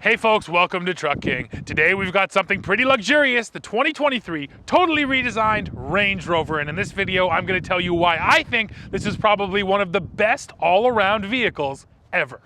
Hey folks, welcome to Truck King. Today we've got something pretty luxurious, the 2023 totally redesigned Range Rover. And in this video, I'm gonna tell you why I think this is probably one of the best all-around vehicles ever.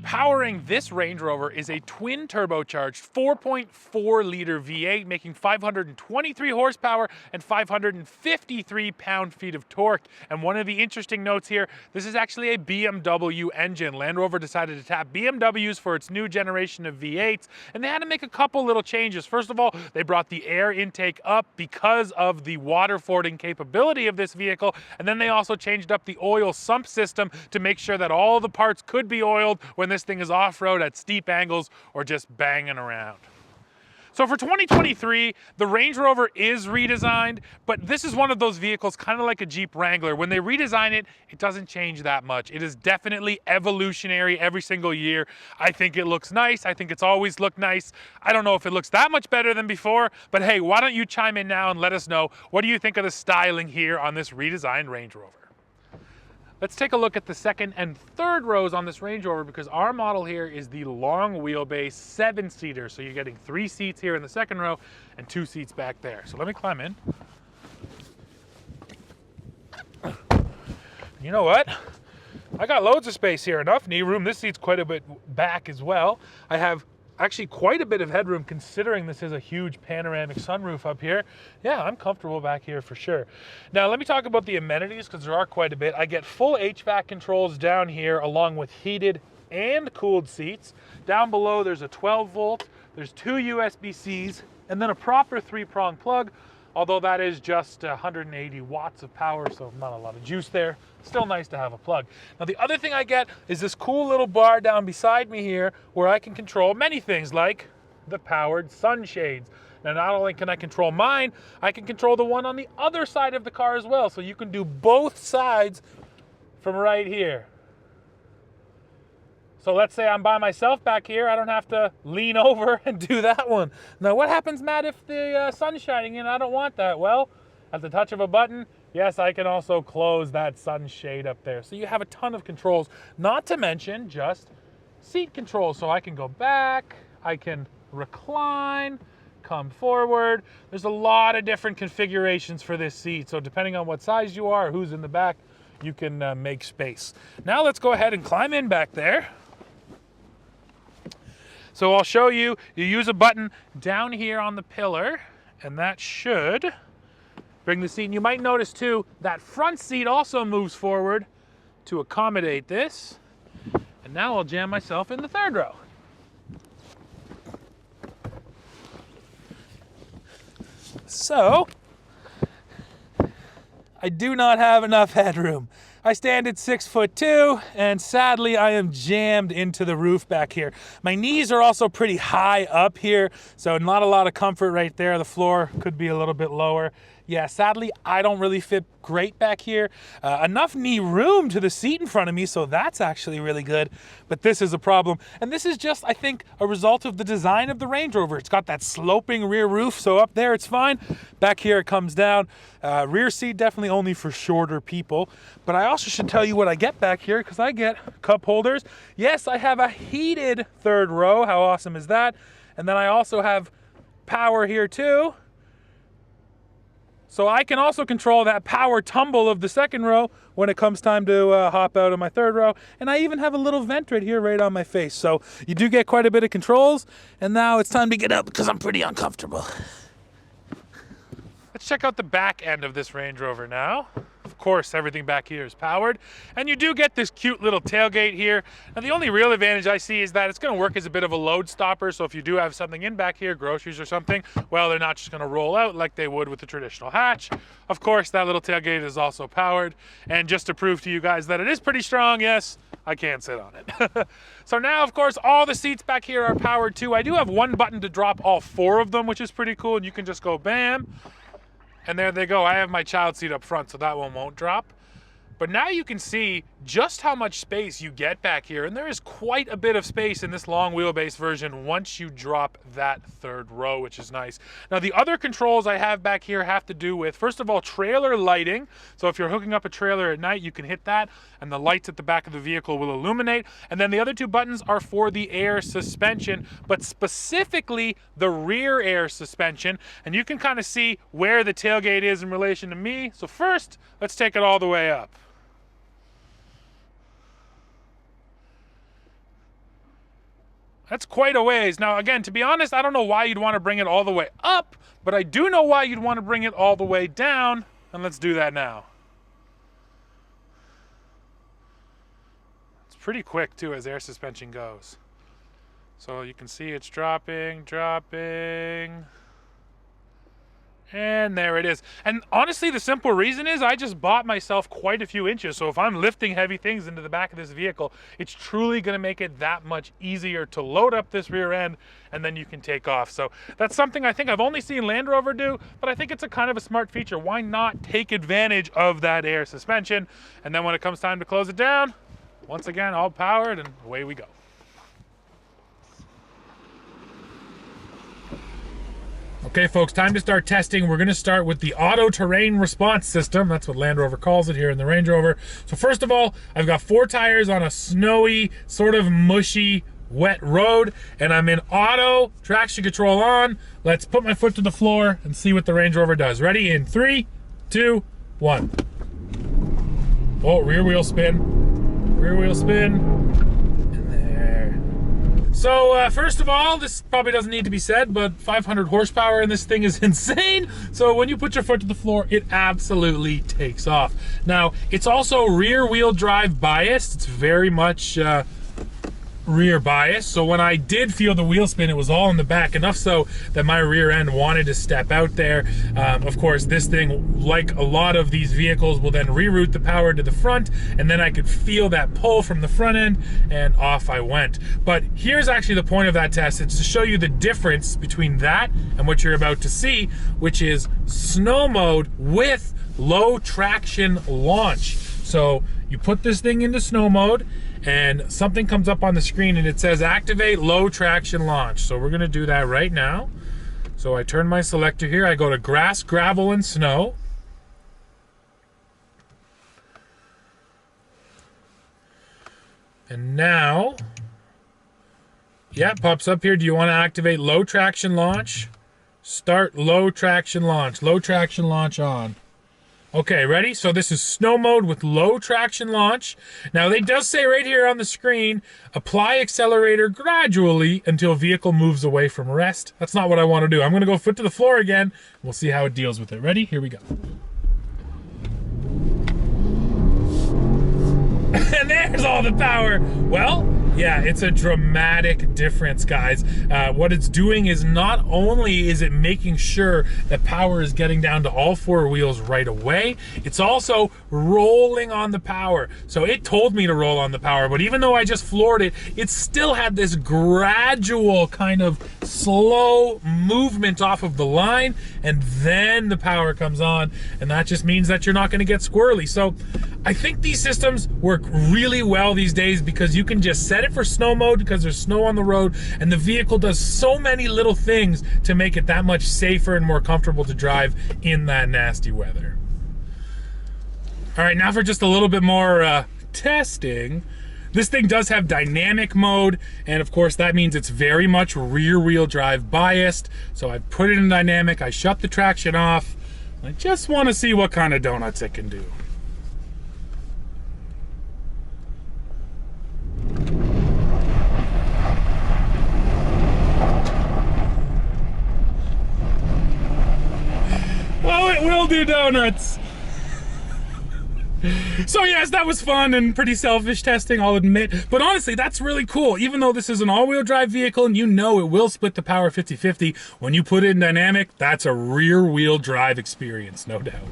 Powering this Range Rover is a twin turbocharged 4.4 liter V8 making 523 horsepower and 553 pound-feet of torque. And one of the interesting notes here, this is actually a BMW engine. Land Rover decided to tap BMWs for its new generation of V8s, and they had to make a couple little changes. First of all, they brought the air intake up because of the water fording capability of this vehicle, and then they also changed up the oil sump system to make sure that all the parts could be oiled when this thing is off-road at steep angles or just banging around. So for 2023, the Range Rover is redesigned, but this is one of those vehicles kind of like a Jeep Wrangler. When they redesign it, it doesn't change that much. It is definitely evolutionary every single year. I think it looks nice. I think it's always looked nice. I don't know if it looks that much better than before, but hey, why don't you chime in now and let us know, what do you think of the styling here on this redesigned Range Rover? Let's take a look at the second and third rows on this Range Rover, because our model here is the long wheelbase 7-seater. So you're getting 3 seats here in the second row and 2 seats back there. So let me climb in. You know what? I got loads of space here, enough knee room. This seat's quite a bit back as well. I have actually quite a bit of headroom considering this is a huge panoramic sunroof up here. Yeah, I'm comfortable back here for sure. Now let me talk about the amenities, because there are quite a bit. I get full HVAC controls down here along with heated and cooled seats. Down below there's a 12 volt, there's 2 USB-Cs, and then a proper 3-prong plug, although that is just 180 watts of power, so not a lot of juice there. Still nice to have a plug. Now the other thing I get is this cool little bar down beside me here where I can control many things like the powered sunshades. Now not only can I control mine, I can control the one on the other side of the car as well. So you can do both sides from right here. So let's say I'm by myself back here, I don't have to lean over and do that one. Now what happens, Matt, if the sun's shining in? I don't want that. Well, at the touch of a button, yes, I can also close that sunshade up there. So you have a ton of controls, not to mention just seat controls. So I can go back, I can recline, come forward. There's a lot of different configurations for this seat. So depending on what size you are, who's in the back, you can make space. Now let's go ahead and climb in back there. So I'll show you, you use a button down here on the pillar, and that should bring the seat. And you might notice too, that front seat also moves forward to accommodate this. And now I'll jam myself in the third row. So, I do not have enough headroom. I stand at 6'2", and sadly I am jammed into the roof back here. My knees are also pretty high up here, so not a lot of comfort right there. The floor could be a little bit lower. Yeah, sadly, I don't really fit great back here. Enough knee room to the seat in front of me, so that's actually really good. But this is a problem. And this is just, I think, a result of the design of the Range Rover. It's got that sloping rear roof, so up there it's fine. Back here it comes down. Rear seat definitely only for shorter people. But I also should tell you what I get back here, because I get cup holders. Yes, I have a heated third row. How awesome is that? And then I also have power here too. So I can also control that power tumble of the second row when it comes time to hop out of my third row. And I even have a little vent right here right on my face. So you do get quite a bit of controls. And now it's time to get up because I'm pretty uncomfortable. Let's check out the back end of this Range Rover now. Of course, everything back here is powered, and you do get this cute little tailgate here. Now, the only real advantage I see is that it's going to work as a bit of a load stopper, so if you do have something in back here, groceries or something, well, they're not just going to roll out like they would with the traditional hatch. Of course, that little tailgate is also powered, and just to prove to you guys that it is pretty strong, yes, I can sit on it. So now, of course, all the seats back here are powered too. I do have one button to drop all 4 of them, which is pretty cool, and you can just go bam. And there they go. I have my child seat up front, so that one won't drop. But now you can see just how much space you get back here, and there is quite a bit of space in this long wheelbase version once you drop that third row, which is nice. Now the other controls I have back here have to do with, first of all, trailer lighting. So if you're hooking up a trailer at night, you can hit that and the lights at the back of the vehicle will illuminate. And then the other two buttons are for the air suspension, but specifically the rear air suspension. And you can kind of see where the tailgate is in relation to me. So first, let's take it all the way up. That's quite a ways. Now, again, to be honest, I don't know why you'd want to bring it all the way up, but I do know why you'd want to bring it all the way down, and let's do that now. It's pretty quick, too, as air suspension goes. So you can see it's dropping, dropping. And there it is. And honestly, the simple reason is I just bought myself quite a few inches. So if I'm lifting heavy things into the back of this vehicle, it's truly going to make it that much easier to load up this rear end, and then you can take off. So that's something I think I've only seen Land Rover do, but I think it's a kind of a smart feature. Why not take advantage of that air suspension? And then when it comes time to close it down, once again, all powered, and away we go. Okay, folks, time to start testing. We're going to start with the auto terrain response system. That's what Land Rover calls it here in the Range Rover. So first of all, I've got 4 tires on a snowy, sort of mushy, wet road, and I'm in auto, traction control on. Let's put my foot to the floor and see what the Range Rover does. Ready? In 3, 2, 1. Oh, rear wheel spin. Rear wheel spin. So first of all, this probably doesn't need to be said, but 500 horsepower in this thing is insane. So when you put your foot to the floor, it absolutely takes off. Now, it's also rear wheel drive biased. It's very much rear bias. So when I did feel the wheel spin, it was all in the back, enough so that my rear end wanted to step out there. Of course, this thing, like a lot of these vehicles, will then reroute the power to the front, and then I could feel that pull from the front end, and off I went. But here's actually the point of that test. It's to show you the difference between that and what you're about to see, which is snow mode with low traction launch. So you put this thing into snow mode, and something comes up on the screen and it says activate low traction launch. So we're gonna do that right now. So I turn my selector here, I go to grass, gravel, and snow. And now, yeah, it pops up here. Do you want to activate low traction launch? Start low traction launch. Low traction launch on. Okay, ready? So this is snow mode with low traction launch. Now, it does say right here on the screen, apply accelerator gradually until vehicle moves away from rest. That's not what I want to do. I'm going to go foot to the floor again. We'll see how it deals with it. Ready? Here we go. And there's all the power. Well, yeah, it's a dramatic difference, guys. What it's doing is not only is it making sure that power is getting down to all 4 wheels right away, it's also rolling on the power. So it told me to roll on the power, but even though I just floored it, it still had this gradual kind of slow movement off of the line, and then the power comes on, and that just means that you're not going to get squirrely. So I think these systems work really well these days because you can just set it for snow mode because there's snow on the road, and the vehicle does so many little things to make it that much safer and more comfortable to drive in that nasty weather. All right, now for just a little bit more testing. This thing does have dynamic mode, and of course that means it's very much rear wheel drive biased. So I put it in dynamic, I shut the traction off. I just want to see what kind of donuts it can do. Oh, it will do donuts. So yes, that was fun and pretty selfish testing, I'll admit. But honestly, that's really cool. Even though this is an all-wheel drive vehicle and you know it will split the power 50-50, when you put it in dynamic, that's a rear-wheel drive experience, no doubt.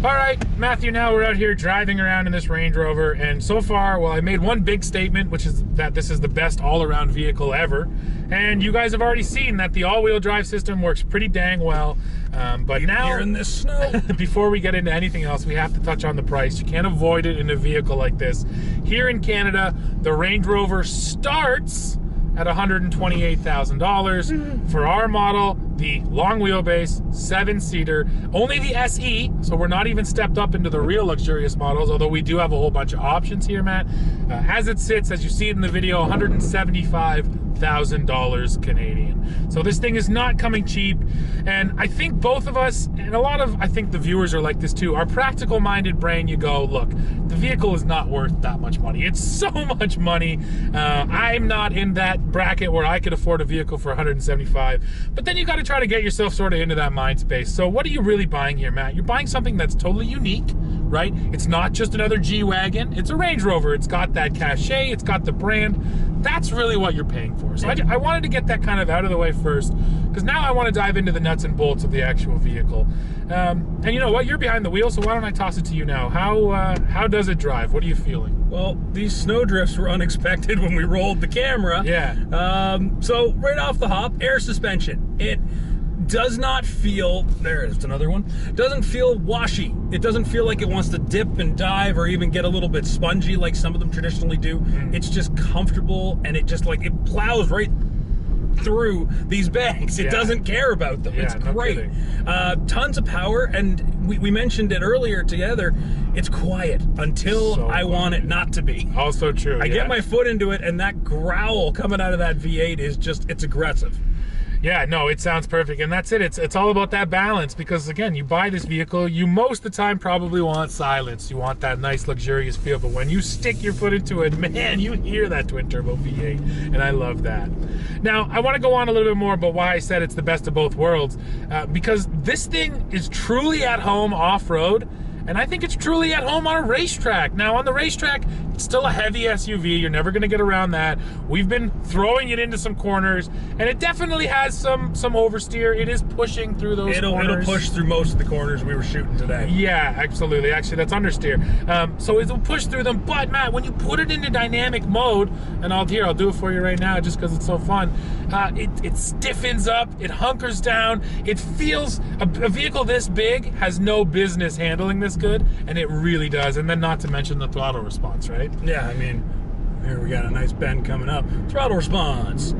All right, Matthew, now we're out here driving around in this Range Rover, and so far, well, I made one big statement, which is that this is the best all-around vehicle ever, and you guys have already seen that the all-wheel drive system works pretty dang well, but now, here in this snow, before we get into anything else, we have to touch on the price. You can't avoid it in a vehicle like this. Here in Canada, the Range Rover starts at $128,000. For our model, the long wheelbase, 7-seater, only the SE, so we're not even stepped up into the real luxurious models, although we do have a whole bunch of options here, Matt. As it sits, as you see it in the video, $175,000 Canadian. So this thing is not coming cheap, and I think both of us, and a lot of, I think the viewers are like this too, our practical-minded brain, you go, look, the vehicle is not worth that much money. It's so much money. I'm not in that bracket where I could afford a vehicle for $175, but then you got to try to get yourself sort of into that mind space. So what are you really buying here, Matt? You're buying something that's totally unique, right? It's not just another G-Wagon. It's a Range Rover. It's got that cachet. It's got the brand. That's really what you're paying for. So I wanted to get that kind of out of the way first, because now I want to dive into the nuts and bolts of the actual vehicle. And you know what? You're behind the wheel, so why don't I toss it to you now? How does it drive? What are you feeling? Well, these snow drifts were unexpected when we rolled the camera. Yeah. So right off the hop, air suspension. It does not feel, there's another one, doesn't feel washy. It doesn't feel like it wants to dip and dive or even get a little bit spongy like some of them traditionally do. It's just comfortable, and it just like, it plows right through these banks. It doesn't care about them. It's great. Tons of power, and we mentioned it earlier together, it's quiet until so I want it not to be. Also true. I get my foot into it, and that growl coming out of that V8 is just, it's aggressive. Yeah, no, it sounds perfect, and that's it. It's all about that balance, because again, you buy this vehicle, you most of the time probably want silence. You want that nice luxurious feel, but when you stick your foot into it, man, you hear that twin turbo V8, and I love that. Now, I want to go on a little bit more about why I said it's the best of both worlds, because this thing is truly at home off-road, and I think it's truly at home on a racetrack. Now, on the racetrack, it's still a heavy SUV. You're never going to get around that. We've been throwing it into some corners, and it definitely has some oversteer. It is pushing through those corners. It'll push through most of the corners we were shooting today. Yeah, absolutely. Actually, that's understeer. So it'll push through them. But, Matt, when you put it into dynamic mode, and I'll do it for you right now just because it's so fun, it stiffens up, it hunkers down, it feels, a vehicle this big has no business handling this good, and it really does. And then not to mention the throttle response, right? Yeah, I mean, here we got a nice bend coming up. Throttle response.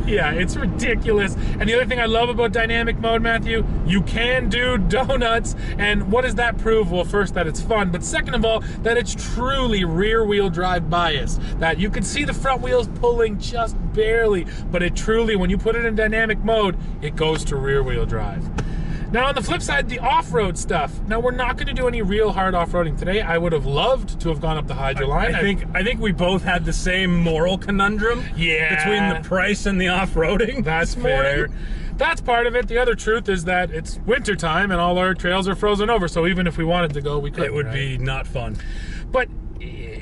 Yeah, it's ridiculous. And the other thing I love about dynamic mode, Matthew, you can do donuts. And what does that prove? Well, first, that it's fun, but second of all, that it's truly rear-wheel drive bias. That you can see the front wheels pulling just barely, but it truly, when you put it in dynamic mode, it goes to rear-wheel drive. Now, on the flip side, the off-road stuff. Now, we're not going to do any real hard off-roading today. I would have loved to have gone up the Hydro line. I think we both had the same moral conundrum. Yeah. Between the price and the off-roading. That's fair. That's part of it. The other truth is that it's wintertime and all our trails are frozen over. So even if we wanted to go, we couldn't. It would be not fun. But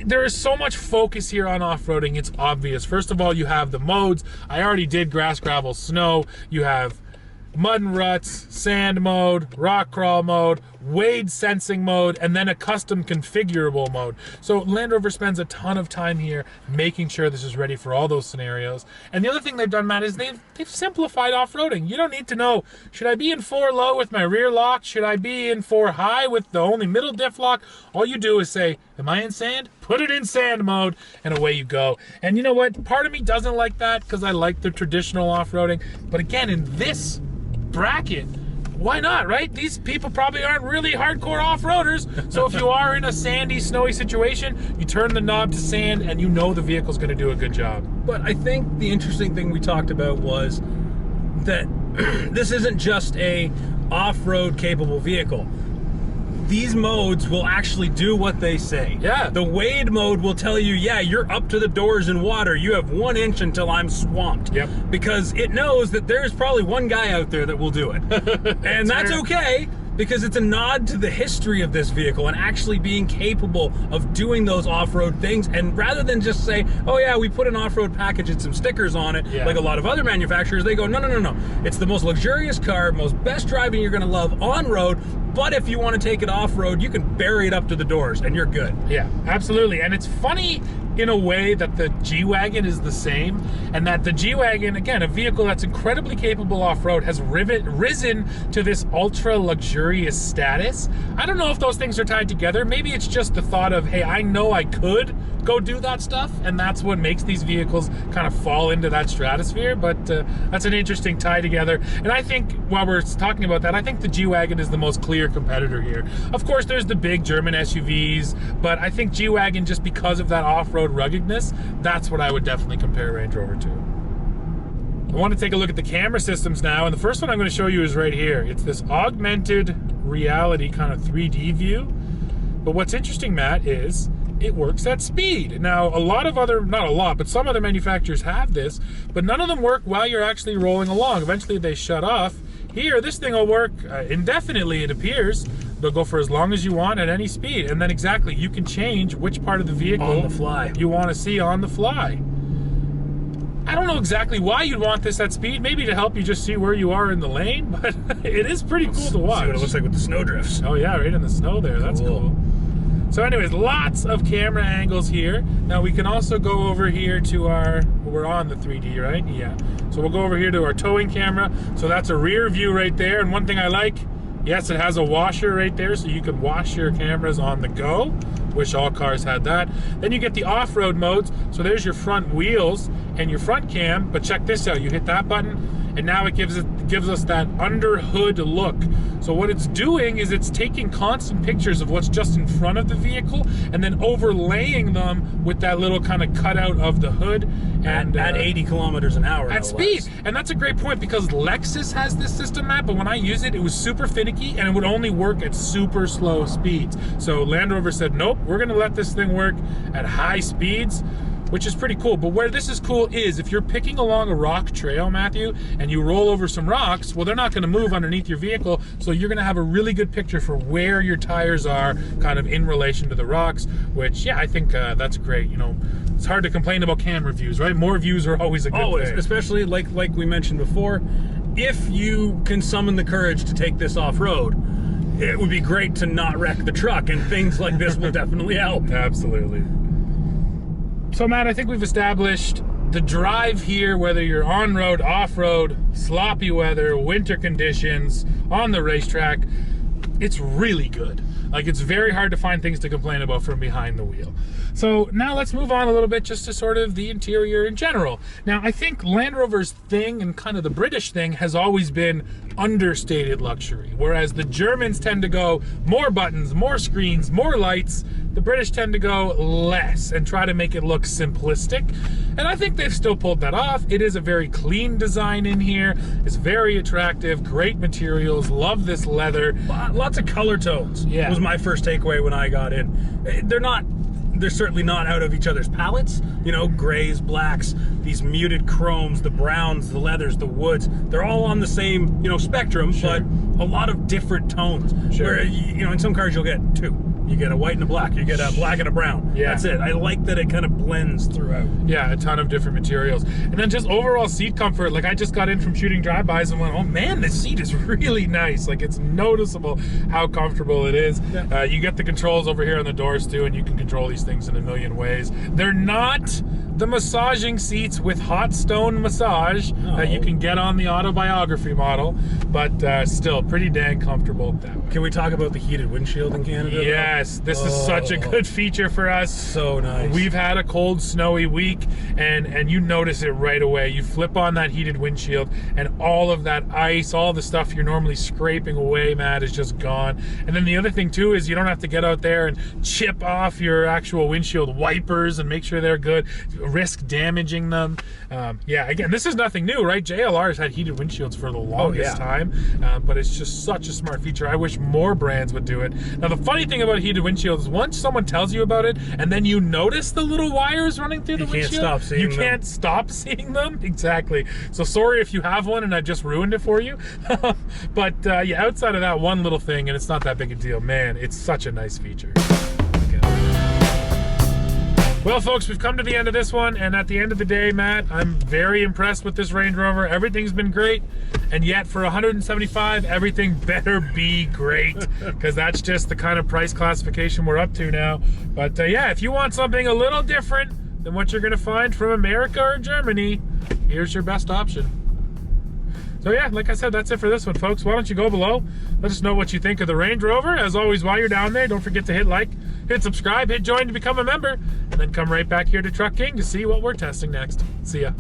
there is so much focus here on off-roading. It's obvious. First of all, you have the modes. I already did grass, gravel, snow. You have mud and ruts, sand mode, rock crawl mode, wade sensing mode, and then a custom configurable mode. So Land Rover spends a ton of time here making sure this is ready for all those scenarios. And the other thing they've done, Matt, is they've simplified off-roading. You don't need to know, should I be in 4 low with my rear lock? Should I be in 4 high with the only middle diff lock? All you do is say, am I in sand? Put it in sand mode, and away you go. And you know what? Part of me doesn't like that because I like the traditional off-roading. But again, in this bracket, why not, right? These people probably aren't really hardcore off-roaders, so if you are in a sandy, snowy situation, you turn the knob to sand and you know the vehicle's going to do a good job. But I think the interesting thing we talked about was that this isn't just a off-road capable vehicle. These modes will actually do what they say. Yeah. The wade mode will tell you, yeah, you're up to the doors in water. You have 1 inch until I'm swamped. Yep. Because it knows that there's probably one guy out there that will do it. And that's okay, because it's a nod to the history of this vehicle and actually being capable of doing those off-road things. And rather than just say, oh yeah, we put an off-road package and some stickers on it, like a lot of other manufacturers, they go, no, no, no, no. It's the most luxurious car, most best driving you're gonna love on-road, but if you want to take it off-road, you can bury it up to the doors and you're good. Yeah, absolutely. And it's funny in a way that the G-Wagon is the same, and that the G-Wagon, again, a vehicle that's incredibly capable off-road, has risen to this ultra luxurious status. I don't know if those things are tied together. Maybe it's just the thought of, hey, I know I could go do that stuff, and that's what makes these vehicles kind of fall into that stratosphere. But that's an interesting tie together. And I think while we're talking about that, I think the G-Wagon is the most clear competitor here. Of course, there's the big German SUVs, but I think G-Wagon, just because of that off-road ruggedness, that's what I would definitely compare Range Rover to. I want to take a look at the camera systems now, and the first one I'm going to show you is right here. It's this augmented reality kind of 3D view. But what's interesting, Matt, is it works at speed. Now, a lot of other, not a lot, but some other manufacturers have this, but none of them work while you're actually rolling along. Eventually they shut off. Here, this thing will work indefinitely, it appears. They'll go for as long as you want at any speed. And then exactly, you can change which part of the vehicle on the fly you want to see on the fly. I don't know exactly why you'd want this at speed, maybe to help you just see where you are in the lane, but it is pretty cool to watch. See what it looks like with the snow drifts. Oh yeah, right in the snow there, that's cool. So anyways, lots of camera angles here. Now we can also go over here to our, we're on the 3D, right? Yeah. So we'll go over here to our towing camera. So that's a rear view right there. And one thing I like, yes, it has a washer right there, so you can wash your cameras on the go. Wish all cars had that. Then you get the off-road modes. So there's your front wheels and your front cam, but check this out. You hit that button, and now it gives us that under hood look. So what it's doing is it's taking constant pictures of what's just in front of the vehicle and then overlaying them with that little kind of cutout of the hood. And at 80 kilometers an hour. At speed. And that's a great point, because Lexus has this system, Matt, but when I use it, it was super finicky and it would only work at super slow speeds. So Land Rover said, nope, we're gonna let this thing work at high speeds, which is pretty cool. But where this is cool is if you're picking along a rock trail, Matthew, and you roll over some rocks, well, they're not gonna move underneath your vehicle, so you're gonna have a really good picture for where your tires are kind of in relation to the rocks, which, yeah, I think that's great. You know, it's hard to complain about camera views, right? More views are always a good thing. Especially like we mentioned before, if you can summon the courage to take this off-road, it would be great to not wreck the truck, and things like this will definitely help. Absolutely. So Matt, I think we've established the drive here, whether you're on-road, off-road, sloppy weather, winter conditions, on the racetrack, it's really good. Like, it's very hard to find things to complain about from behind the wheel. So now let's move on a little bit just to sort of the interior in general. Now, I think Land Rover's thing, and kind of the British thing, has always been understated luxury. Whereas the Germans tend to go more buttons, more screens, more lights. The British tend to go less and try to make it look simplistic. And I think they've still pulled that off. It is a very clean design in here. It's very attractive, great materials, love this leather. Lots of color tones. Yeah. Was my first takeaway when I got in. They're certainly not out of each other's palettes. You know, grays, blacks, these muted chromes, the browns, the leathers, the woods. They're all on the same, you know, spectrum, but a lot of different tones. Where, you know, in some cars you'll get two. You get a white and a black. You get a black and a brown. Yeah. That's it. I like that it kind of blends throughout. Yeah, a ton of different materials. And then just overall seat comfort. Like, I just got in from shooting drive-bys and went, oh man, this seat is really nice. Like, it's noticeable how comfortable it is. Yeah. You get the controls over here on the doors too, and you can control these things in a million ways. They're not the massaging seats with hot stone massage that you can get on the autobiography model, but still pretty dang comfortable that way. Can we talk about the heated windshield in Canada? Yes, this is such a good feature for us. So nice. We've had a cold, snowy week, and you notice it right away. You flip on that heated windshield, and all of that ice, all the stuff you're normally scraping away, Matt, is just gone. And then the other thing too is you don't have to get out there and chip off your actual windshield wipers and make sure they're good. risk damaging them. Yeah, again, this is nothing new, right? JLR's had heated windshields for the longest time, but it's just such a smart feature. I wish more brands would do it. Now, the funny thing about heated windshields is once someone tells you about it, and then you notice the little wires running through the windshield, you can't stop seeing them. Exactly. So sorry if you have one and I just ruined it for you. But yeah, outside of that one little thing, and it's not that big a deal, man, it's such a nice feature. Well, folks, we've come to the end of this one, and at the end of the day, Matt, I'm very impressed with this Range Rover. Everything's been great, and yet for 175, everything better be great, because that's just the kind of price classification we're up to now. But yeah, if you want something a little different than what you're going to find from America or Germany, here's your best option. So yeah, like I said, that's it for this one, folks. Why don't you go below? Let us know what you think of the Range Rover. As always, while you're down there, don't forget to hit like, hit subscribe, hit join to become a member, and then come right back here to Truck King to see what we're testing next. See ya.